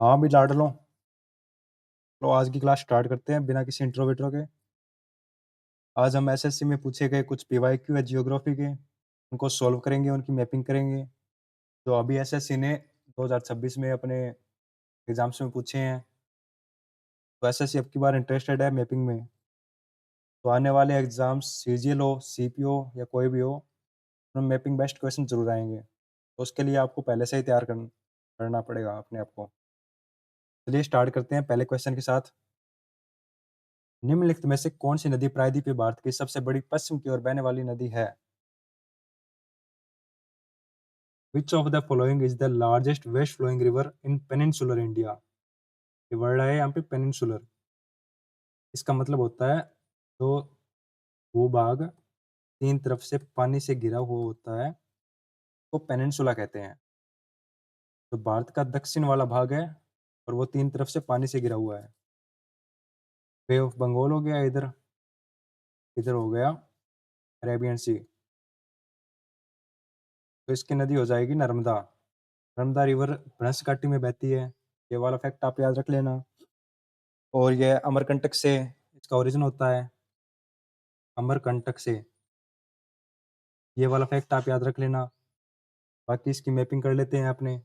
हाँ भी लाडलो। तो आज की क्लास स्टार्ट करते हैं बिना किसी इंट्रो विट्रो के। आज हम एसएससी में पूछे गए कुछ पीवाईक्यू है जियोग्राफी के, उनको सॉल्व करेंगे, उनकी मैपिंग करेंगे। जो अभी एसएससी ने 2026 में अपने एग्जाम्स में पूछे हैं, तो एसएससी अब की बार इंटरेस्टेड है मैपिंग में। तो आने वाले एग्जाम्स सीजीएल हो, सीपीओ या कोई भी हो, उनमें मैपिंग बेस्ड क्वेश्चन जरूर आएंगे। तो उसके लिए आपको पहले से ही तैयार करना पड़ेगा अपने आप को। चलिए स्टार्ट करते हैं पहले क्वेश्चन के साथ। निम्नलिखित में से कौन सी नदी प्रायद्वीपीय भारत की सबसे बड़ी पश्चिम की ओर बहने वाली नदी है? Which of the following is the largest west flowing river in peninsular India? ये वर्ड है यहाँ पे पेनिनसुलर। इसका मतलब होता है जो भूभाग तीन तरफ से पानी से घिरा हुआ होता है, तो पेनिनसुला कहते हैं। तो भारत का दक्षिण वाला भाग है और वो तीन तरफ से पानी से घिरा हुआ है। बे ऑफ बंगाल हो गया इधर, इधर हो गया अरेबियन सी। तो इसकी नदी हो जाएगी नर्मदा। नर्मदा रिवर भ्रंश घाटी में बहती है। ये वाला फैक्ट आप याद रख लेना। और यह अमरकंटक से इसका ओरिजिन होता है, अमरकंटक से। ये वाला फैक्ट आप याद रख लेना। बाकी इसकी मैपिंग कर लेते हैं अपने।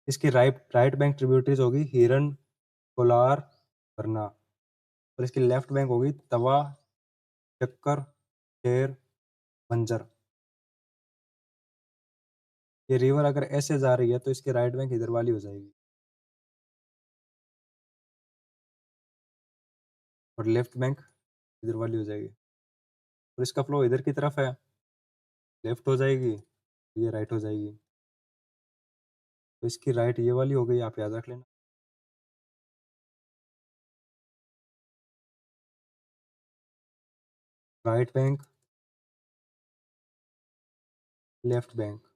इसकी राइट राइट बैंक ट्रिब्यूटरीज होगी हिरन, कोलार, वरना। और इसकी लेफ्ट बैंक होगी तवा, चक्कर, शेर, बंजर। ये रिवर अगर ऐसे जा रही है तो इसकी राइट बैंक इधर वाली हो जाएगी और लेफ्ट बैंक इधर वाली हो जाएगी। और इसका फ्लो इधर की तरफ है, लेफ्ट हो जाएगी, ये राइट हो जाएगी। तो इसकी राइट ये वाली हो गई, आप याद रख लेना। Right bank, left bank.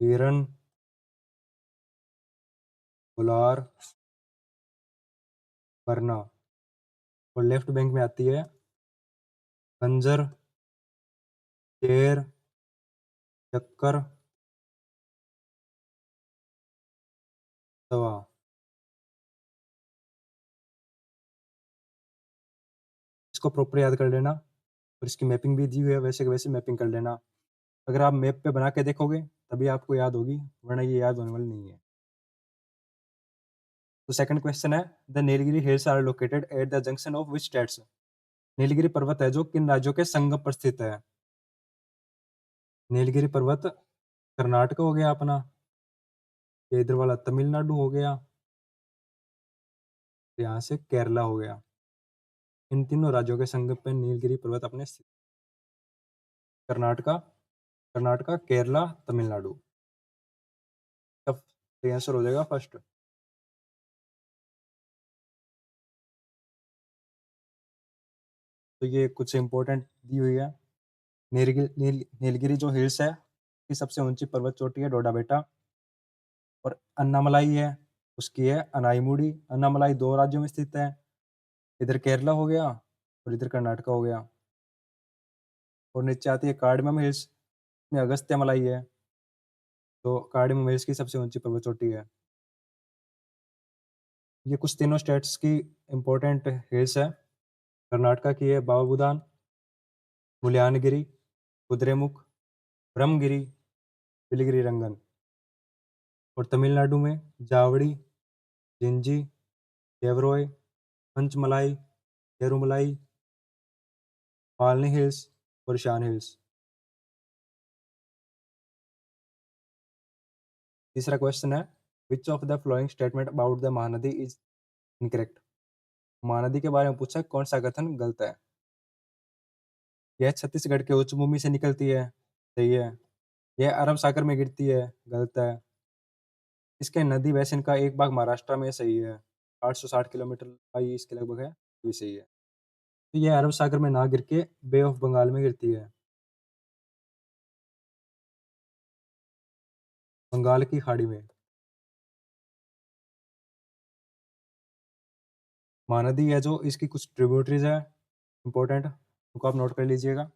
हिरन, कोलार, वरना। और लेफ्ट बैंक में आती है बंजर, शेर, चक्कर, तवा। इसको प्रॉपर याद कर लेना और इसकी मैपिंग भी दी हुई है, वैसे के वैसे मैपिंग कर लेना। अगर आप मैप पे बना के देखोगे तभी आपको याद होगी, वरना ये याद होने वाली नहीं है। तो सेकंड क्वेश्चन है, the Nilgiri hills are located at the junction of which states? Nilgiri पर्वत है जो किन राज्यों के संगम पर स्थित है? नीलगिरी पर्वत कर्नाटक हो गया अपना, ये इधर वाला तमिलनाडु हो गया, यहाँ से केरला हो गया। इन तीनों राज्यों के संगम पे नीलगिरी पर्वत अपने स्थित। कर्नाटका, कर्नाटका, केरला, तमिलनाडु। तब तो आंसर हो जाएगा फर्स्ट। तो ये कुछ इंपॉर्टेंट दी हुई है। नीलगिरी जो हिल्स है, की सबसे ऊंची पर्वत चोटी है डोडा बेटा। और अन्नामलाई है, उसकी है अनाईमुड़ी। अन्नामलाई दो राज्यों में स्थित है, इधर केरला हो गया और इधर कर्नाटका हो गया। और नीचे आती है कार्डमम हिल्स, में अगस्त्य मलाई है। तो कार्डमम हिल्स की सबसे ऊंची पर्वत चोटी है। ये कुछ तीनों स्टेट्स की इंपॉर्टेंट हिल्स है। कर्नाटका की है बाबा बुदान, मुल्यानगिरी, कुद्रेमुख, ब्रह्मगिरी, बिलिगिरी रंगन। और तमिलनाडु में जावड़ी, जिंजी, केवरोय, पंचमलाई, पेरुमलाई, पालनी हिल्स और शान हिल्स। तीसरा क्वेश्चन है, which of the following statement about the Mahanadi is incorrect? Mahanadi के बारे में पूछा है, कौन सा कथन गलत है? यह छत्तीसगढ़ के उच्च भूमि से निकलती है, सही है। यह अरब सागर में गिरती है, गलत है। इसके नदी बेसिन का एक भाग महाराष्ट्र में, सही है। 860 किलोमीटर लंबाई इसके लगभग है, ये भी सही है। तो यह अरब सागर में ना गिर के बे ऑफ बंगाल में गिरती है, बंगाल की खाड़ी में। महानदी है जो, इसकी कुछ ट्रिब्यूटरीज है इंपॉर्टेंट, उनको आप नोट कर लीजिएगा।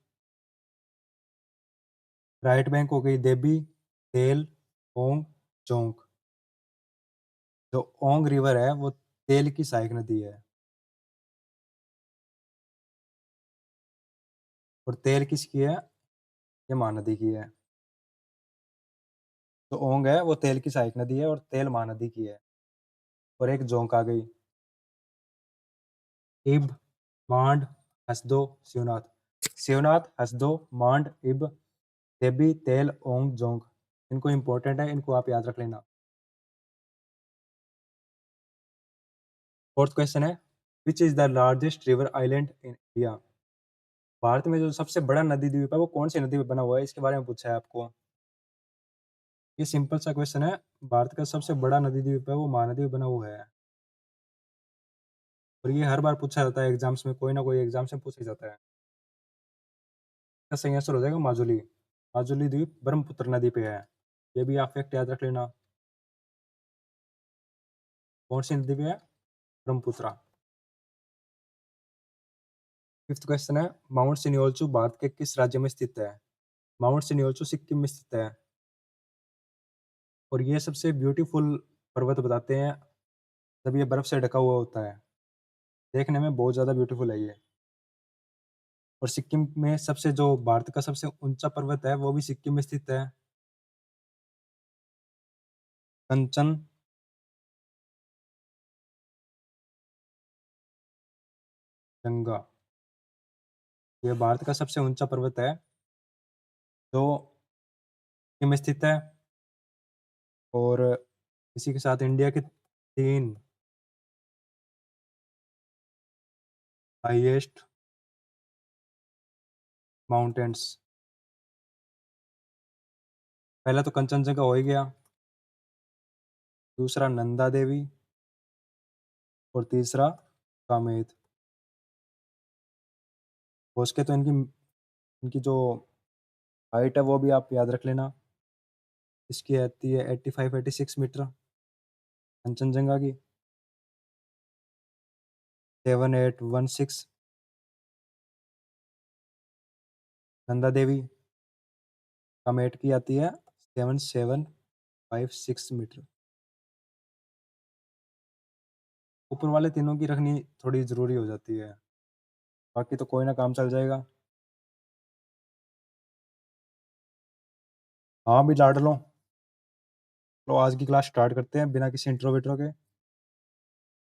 राइट बैंक हो गई देबी, तेल, ओंग, जोंक। जो ओंग रिवर है वो तेल की सहायक नदी है और तेल किसकी है? ये महानदी की है। जो ओंग है वो तेल की सहायक नदी है और तेल महानदी की है। और एक जोंक आ गई। इब, मांड, हसदो, शिवनाथ। शिवनाथ, हसदो, मांड, इब, देबी, तेल, ओंग, जोंक। इनको इम्पोर्टेंट है, इनको आप याद रख लेना। फोर्थ क्वेश्चन है, which is the largest river island in India? Bharat में जो सबसे बड़ा नदी द्वीप है वो कौन सी नदी पे बना हुआ है, इसके बारे में पूछा है आपको। ये सिंपल सा क्वेश्चन है। भारत का सबसे बड़ा नदी द्वीप है वो महानदी पे बना हुआ है। और ये हर बार पूछा जाता है एग्जाम्स में, कोई ना कोई एग्जाम्स में पूछा जाता है। इसका सही आंसर हो जाएगा माजुली। माजुली द्वीप ब्रह्मपुत्र नदी पे है। ये भी आप फैक्ट याद रख लेना। कौन सी नदी पे है? ब्रह्मपुत्र। फिफ्थ क्वेश्चन है, माउंट सिनियोलचू भारत के किस राज्य में स्थित है? माउंट सिनियोलचू सिक्किम में स्थित है। और ये सबसे ब्यूटीफुल पर्वत बताते हैं जब ये बर्फ से ढका हुआ होता है। देखने में बहुत ज़्यादा ब्यूटीफुल है ये। और सिक्किम में सबसे जो भारत का सबसे ऊंचा पर्वत है वो भी सिक्किम में स्थित है। कंचन जंगा। ये भारत का सबसे ऊंचा पर्वत है जो सिक्किम में स्थित है। और इसी के साथ इंडिया के तीन हाईएस्ट माउंटेन्स। पहला तो कंचनजंगा हो ही गया, दूसरा नंदा देवी और तीसरा कामेत। हो सके तो इनकी इनकी जो हाइट है वो भी आप याद रख लेना। इसकी आती है 85-86 मीटर कंचनजंगा की। 7816 नंदा देवी। कामेट की आती है 7756 मीटर। ऊपर वाले तीनों की रखनी थोड़ी ज़रूरी हो जाती है, बाकी तो कोई ना काम चल जाएगा। हाँ, भी लाड लो। तो आज की क्लास स्टार्ट करते हैं बिना किसी इंट्रो विट्रो के।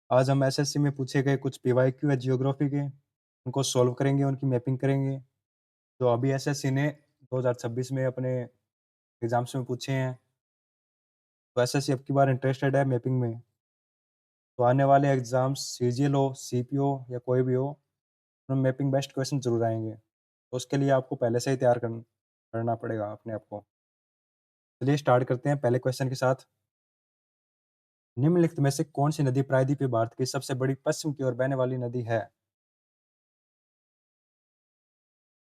आज हम एसएससी में पूछे गए कुछ पीवाईक्यू है जियोग्राफी के, उनको सॉल्व करेंगे, उनकी मैपिंग करेंगे। जो अभी एसएससी ने 2026 में अपने एग्ज़ाम्स में पूछे हैं। तो एसएससी अब की बार इंटरेस्टेड है मैपिंग में। तो आने वाले एग्ज़ाम्स सीजीएल हो, सीपीओ या कोई भी हो, उनमें मैपिंग बेस्ड क्वेश्चन ज़रूर आएँगे। तो उसके लिए आपको पहले से ही तैयार करना पड़ेगा अपने आप को। चलिए स्टार्ट करते हैं पहले क्वेश्चन के साथ। निम्नलिखित में से कौन सी नदी प्रायद्वीपीय भारत की सबसे बड़ी पश्चिम की ओर बहने वाली नदी है?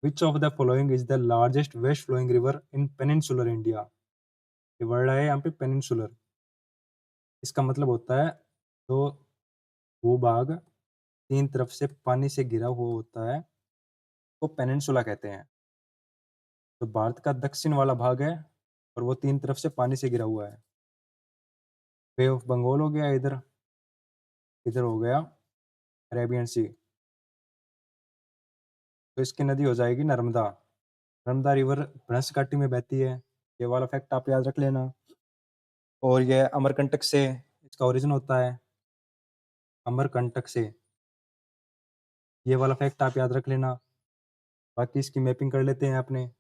Which of the following is the largest west flowing river in peninsular India? ये वर्ड है यहाँ पे पेनिनसुलर। इसका मतलब होता है जो भूभाग तीन तरफ से पानी से घिरा हुआ होता है तो पेनिनसुला कहते हैं। तो भारत का दक्षिण वाला भाग है और वो तीन तरफ से पानी से घिरा हुआ है। बे ऑफ बंगाल हो गया इधर, इधर हो गया अरेबियन सी। तो इसकी नदी हो जाएगी नर्मदा। नर्मदा रिवर भ्रंश घाटी में बहती है। ये वाला फैक्ट आप याद रख लेना। और ये अमरकंटक से इसका ओरिजिन होता है, अमरकंटक से। ये वाला फैक्ट आप याद रख लेना। बाकी इसकी मैपिंग कर लेते हैं अपने।